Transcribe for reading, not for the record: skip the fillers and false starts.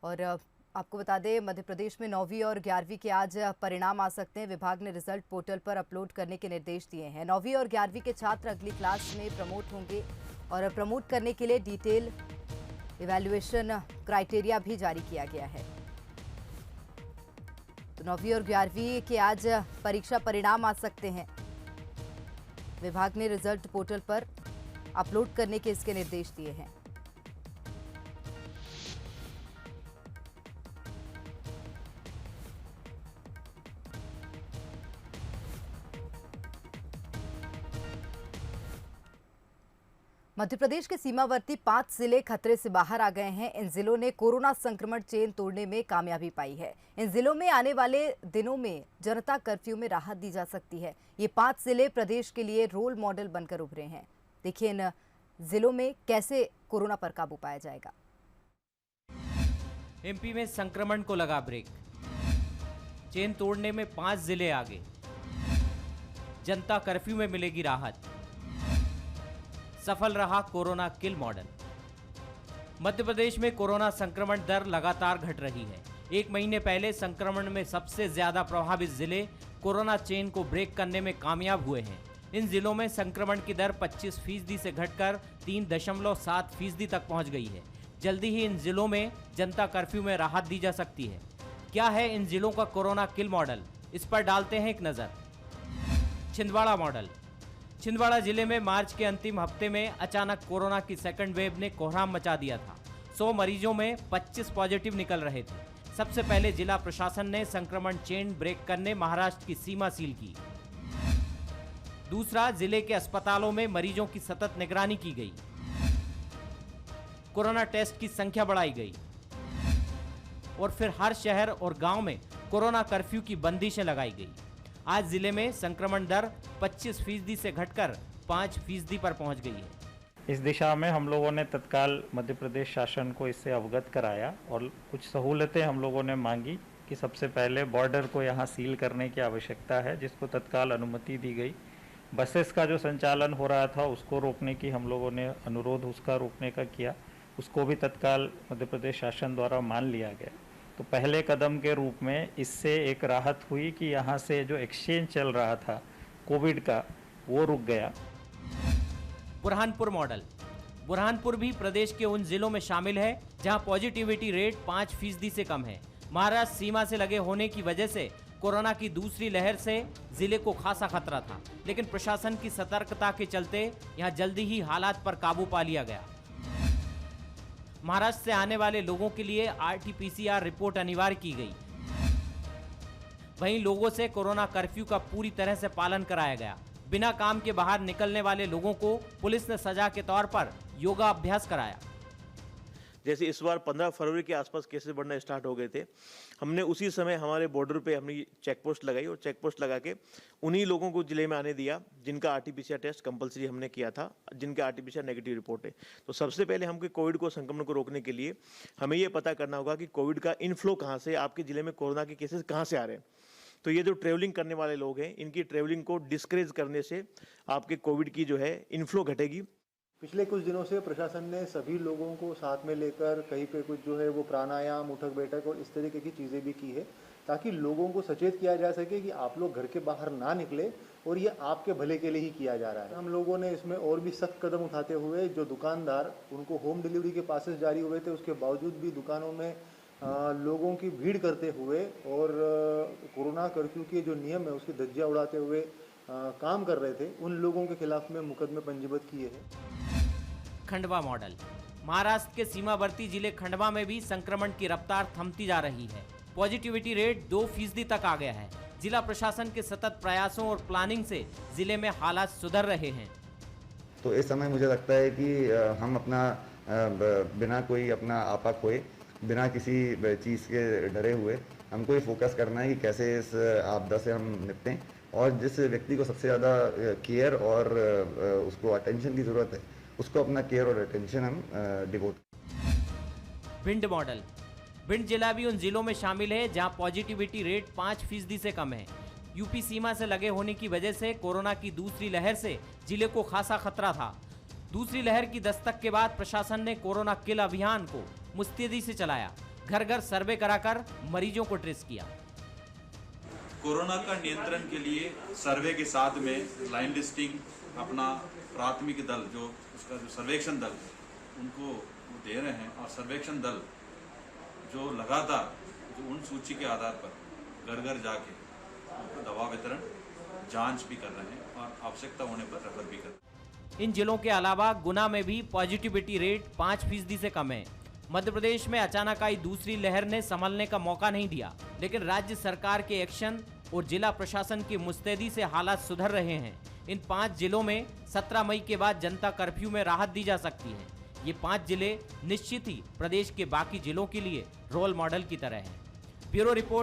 और आपको बता दें, मध्य प्रदेश में 9वीं और 11वीं के आज परिणाम आ सकते हैं। विभाग ने रिजल्ट पोर्टल पर अपलोड करने के निर्देश दिए हैं। 9वीं और 11वीं के छात्र अगली क्लास में प्रमोट होंगे और प्रमोट करने के लिए डिटेल इवैल्यूएशन क्राइटेरिया भी जारी किया गया है। तो 9वीं और 11वीं के आज परीक्षा परिणाम आ सकते हैं। विभाग ने रिजल्ट पोर्टल पर अपलोड करने के इसके निर्देश दिए हैं। मध्य प्रदेश के सीमावर्ती 5 जिले खतरे से बाहर आ गए हैं। इन जिलों ने कोरोना संक्रमण चेन तोड़ने में कामयाबी पाई है। इन जिलों में आने वाले दिनों में जनता कर्फ्यू में राहत दी जा सकती है। ये 5 जिले प्रदेश के लिए रोल मॉडल बनकर उभरे हैं। देखिए इन जिलों में कैसे कोरोना पर काबू पाया जाएगा। एमपी में संक्रमण को लगा ब्रेक, चेन तोड़ने में 5 जिले आगे, जनता कर्फ्यू में मिलेगी राहत, सफल रहा कोरोना किल मॉडल। मध्य प्रदेश में कोरोना संक्रमण दर लगातार घट रही है। एक महीने पहले संक्रमण में सबसे ज्यादा प्रभावित जिले कोरोना चेन को ब्रेक करने में कामयाब हुए हैं। इन जिलों में संक्रमण की दर 25% से घटकर 3.7% तक पहुंच गई है। जल्दी ही इन जिलों में जनता कर्फ्यू में राहत दी जा सकती है। क्या है इन जिलों का कोरोना किल मॉडल, इस पर डालते हैं एक नजर। छिंदवाड़ा मॉडल। छिंदवाड़ा जिले में मार्च के अंतिम हफ्ते में अचानक कोरोना की सेकंड वेव ने कोहराम मचा दिया था। 100 मरीजों में 25 पॉजिटिव निकल रहे थे। सबसे पहले जिला प्रशासन ने संक्रमण चेन ब्रेक करने महाराष्ट्र की सीमा सील की। दूसरा, जिले के अस्पतालों में मरीजों की सतत निगरानी की गई। कोरोना टेस्ट की संख्या बढ़ाई गई और फिर हर शहर और गांव में कोरोना कर्फ्यू की बंदिशें लगाई गई। आज जिले में संक्रमण दर 25% से घटकर 5% पर पहुंच गई है। इस दिशा में हम लोगों ने तत्काल मध्य प्रदेश शासन को इससे अवगत कराया और कुछ सहूलतें हम लोगों ने मांगी कि सबसे पहले बॉर्डर को यहाँ सील करने की आवश्यकता है, जिसको तत्काल अनुमति दी गई। बसेस का जो संचालन हो रहा था उसको रोकने की हम लोगों ने अनुरोध उसका रोकने का किया, उसको भी तत्काल मध्य प्रदेश शासन द्वारा मान लिया गया। तो पहले कदम के रूप में इससे एक राहत हुई कि यहाँ से जो एक्सचेंज चल रहा था कोविड का वो रुक गया। बुरहानपुर मॉडल। बुरहानपुर भी प्रदेश के उन जिलों में शामिल है जहां पॉजिटिविटी रेट 5% से कम है। महाराष्ट्र सीमा से लगे होने की वजह से कोरोना की दूसरी लहर से जिले को खासा खतरा था, लेकिन प्रशासन की सतर्कता के चलते यहां जल्दी ही हालात पर काबू पा लिया गया। महाराष्ट्र से आने वाले लोगों के लिए RT-PCR रिपोर्ट अनिवार्य की गई। वहीं लोगों से कोरोना कर्फ्यू का पूरी तरह से पालन कराया गया। बिना काम के बाहर निकलने वाले लोगों को पुलिस ने सजा के तौर पर योगा अभ्यास कराया। जैसे इस बार 15 फरवरी के आसपास केसेस बढ़ना स्टार्ट हो गए थे, हमने उसी समय हमारे बॉर्डर पे हमने चेक पोस्ट लगाई और चेक पोस्ट लगा के उन्हीं लोगों को जिले में आने दिया जिनका RT-PCR टेस्ट कंपलसरी हमने किया था, जिनका RT-PCR नेगेटिव रिपोर्ट है। तो सबसे पहले हमको कोविड को संक्रमण को रोकने के लिए हमें ये पता करना होगा कि कोविड का इनफ्लो कहाँ से, आपके जिले में कोरोना के केसेस कहाँ से आ रहे हैं। तो ये जो ट्रेवलिंग करने वाले लोग हैं, इनकी ट्रेवलिंग को डिस्करेज करने से आपके कोविड की जो है इनफ्लो घटेगी। पिछले कुछ दिनों से प्रशासन ने सभी लोगों को साथ में लेकर कहीं पे कुछ जो है वो प्राणायाम, उठक बैठक और इस तरीके की चीज़ें भी की है, ताकि लोगों को सचेत किया जा सके कि आप लोग घर के बाहर ना निकले और ये आपके भले के लिए ही किया जा रहा है। हम लोगों ने इसमें और भी सख्त कदम उठाते हुए जो दुकानदार उनको होम डिलीवरी के पासेस जारी हुए थे, उसके बावजूद भी दुकानों में लोगों की भीड़ करते हुए और कोरोना कर्फ्यू के जो नियम है उसकी धज्जियाँ उड़ाते हुए काम कर रहे थे, उन लोगों के खिलाफ में मुकदमे पंजीबद्ध किए हैं। खंडवा मॉडल। महाराष्ट्र के सीमावर्ती जिले खंडवा में भी संक्रमण की रफ्तार थमती जा रही है। पॉजिटिविटी रेट 2% तक आ गया है। जिला प्रशासन के सतत प्रयासों और प्लानिंग से जिले में हालात सुधर रहे हैं। तो इस समय मुझे लगता है कि हम अपना बिना कोई अपना आपा खोए, बिना किसी चीज़ के डरे हुए हमको ये फोकस करना है कि कैसे इस आपदा से हम निपटें, और जिस व्यक्ति को सबसे ज़्यादा केयर और उसको अटेंशन की ज़रूरत है उसको अपना केयर और अटेंशन हम डिवोट। भिंड मॉडल। भिंड जिला भी उन जिलों में शामिल है जहां पॉजिटिविटी रेट 5% से कम है। यूपी सीमा से लगे होने की वजह से कोरोना की दूसरी लहर से जिले को खासा खतरा था। दूसरी लहर की दस्तक के बाद प्रशासन ने कोरोना किल अभियान को मुस्तैदी से चलाया। घर घर सर्वे कराकर मरीजों को ट्रेस किया। कोरोना का नियंत्रण के लिए सर्वे के साथ में लाइन लिस्टिंग अपना प्राथमिक दल जो उसका जो सर्वेक्षण दल उनको दे रहे हैं, और सर्वेक्षण दल जो लगातार जो उन सूची के आधार पर घर घर जाके उनको दवा वितरण जांच भी कर रहे हैं और आवश्यकता होने पर रेफर भी कर रहे हैं। इन जिलों के अलावा गुना में भी पॉजिटिविटी रेट 5% से कम है। मध्य प्रदेश में अचानक आई दूसरी लहर ने संभलने का मौका नहीं दिया, लेकिन राज्य सरकार के एक्शन और जिला प्रशासन की मुस्तैदी से हालात सुधर रहे हैं। इन 5 जिलों में 17 मई के बाद जनता कर्फ्यू में राहत दी जा सकती है। ये 5 जिले निश्चित ही प्रदेश के बाकी जिलों के लिए रोल मॉडल की तरह हैं। Bureau report.